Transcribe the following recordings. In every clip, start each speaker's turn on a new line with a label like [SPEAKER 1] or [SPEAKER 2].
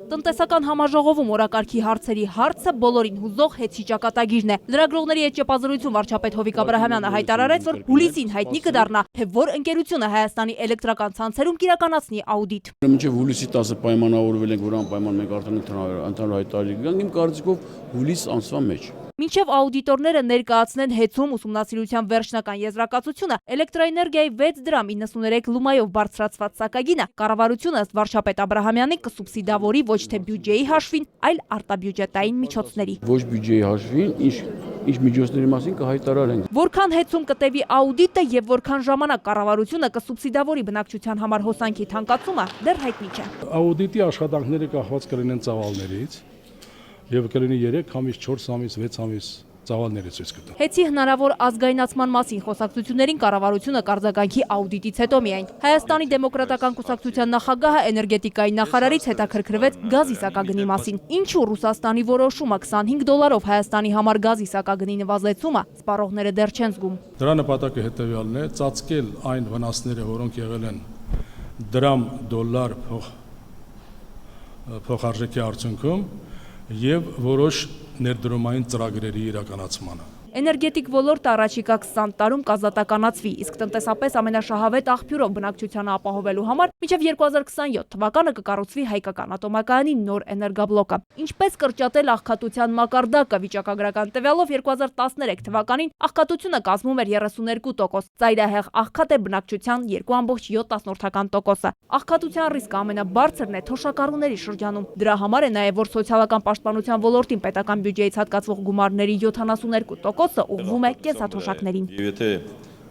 [SPEAKER 1] Տնտեսական համաժողովում օրակարգի հարցերի հարցը բոլորին հուզող հեծի ճակատագիրն է։ Լրագրողների հետ ճեպազրույցում վարչապետ Հովիկ Աբրահամյանը հայտարարեց, որ հուլիսին հայտնի կդառնա, թե որ ընկերությունը Հայաստանի էլեկտրական ցանցերում կիրականացնի աուդիտ։
[SPEAKER 2] Մինչև հուլիսի 10-ը պայմանավորվել ենք, որ անպայման մենք արդեն ընդհանուր հայտարարի կգանք, իմ կարծիքով հուլիս ամսվա մեջ։
[SPEAKER 1] Մինչև աուդիտորները ներկայացնեն հեծում ուսումնասիրության վերջնական եզրակացությունը, էլեկտրաէներգիայի 6 դրամ 93 լումայով բարձրացված սակագինը կառավարությունը ըստ վարչապետ Աբրահամյանի կսուբսիդավորի ոչ թե բյուջեի հաշվին, այլ արտաբյուջետային միջոցների։
[SPEAKER 2] Ոչ բյուջեի հաշվին, ինչ միջոցների մասին կհայտարարենք։
[SPEAKER 1] Որքան հեծում կտևի աուդիտը եւ որքան ժամանակ կառավարությունը կսուբսիդավորի բնակչության համար հոսանքի թանկացումը դեռ հայտնի չէ։
[SPEAKER 3] Աուդիտի աշխատանքները կախված կլինեն ծավալներից եւ կլինի 3 ամիս, 4 ամիս, 6 ամիս ծավալները ցույց կտա։
[SPEAKER 1] Հեծի հնարավոր ազգայնացման մասին խոսակցություններին կառավարությունը կարձագանքի աուդիտից հետո միայն։ Հայաստանի դեմոկրատական կուսակցության նախագահը էներգետիկայի նախարարից հետաքրքրվեց գազի սակագնի մասին։ Ինչու Ռուսաստանի որոշումը $25 Հայաստանի համար գազի սակագնի նվազեցումը սպառողները դեռ չեն զգում։
[SPEAKER 3] Դրա նպատակը հետեւյալն է՝ ծածկել այն վնասները, որոնք եղել են դրամ-դոլար փոխարժեքի արդյունքում եւ որոշ ներդրումային ծրագրերի իրականացմանը։
[SPEAKER 1] Էներգետիկ ոլորտը առաջիկա 20 տարում կազատականացվի, իսկ տնտեսապես ամենաշահավետ աղբյուրով բնակչությանը ապահովելու համար մինչև 2027 թվականը կկառուցվի հայկական ատոմակայանի նոր էներգաբլոկը։ Ինչպես կրճատել աղքատության մակարդակը, վիճակագրական տվյալով 2013 թվականին աղքատությունը կազմում էր 32%, ծայրահեղ աղքատ է բնակչության 2.7%։ Աղքատության ռիսկը ամենաբարձրն է թոշակառուների շրջանում։ Դրա համար է նաև, որ սոցիալական պաշտպանության ոլորտին պետական բյուջեից հատկացվող գումարների 72% ուղղվում է կենսաթոշակներին։
[SPEAKER 4] Եվ եթե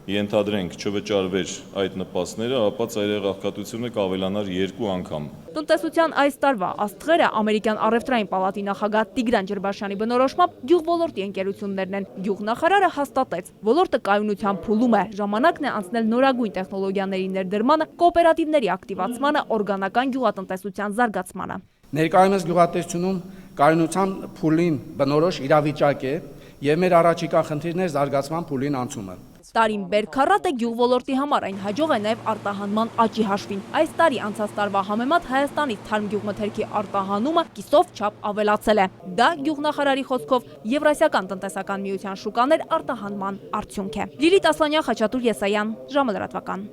[SPEAKER 4] ենթադրենք չվճարվեր այդ նպաստները, ապա ծայրահեղ աղքատությունը կավելանար 2 անգամ։
[SPEAKER 1] Տնտեսության այս տարվա աստղերը ամերիկյան առևտրային պալատի նախագահ Տիգրան Ջրբաշյանի բնորոշմամբ գյուղոլորտի ընկերություններն են։ Գյուղնախարարը հաստատեց, ոլորտը կայունության փուլում է, ժամանակն է անցնել նորագույն տեխնոլոգիաների ներդրմանը, կոոպերատիվների ակտիվացմանը, օրգանական գյուղատնտեսության զարգացմանը։
[SPEAKER 5] Ներկայումս գյուղատնտեսությունում կայունության փուլին բնորոշ իրավիճակ է եւ մեր առաջիկա խնդիրն է զարգացման փուլին անցումը։
[SPEAKER 1] Տարին բերքառատ է գյուղոլորտի համար, այն հաջող է նաև արտահանման աճի հաշվին։ Այս տարի անցած տարվա համեմատ Հայաստանի թարմ գյուղմթերքի արտահանումը կիսով չափ ավելացել է։ Դա գյուղնախարարի խոսքով Եվրասիական տնտեսական միության շուկաներ արտահանման արդյունք է։ Լիլիթ Ասլանյան, Խաչատուր Եսայան, ժամը լրատվական։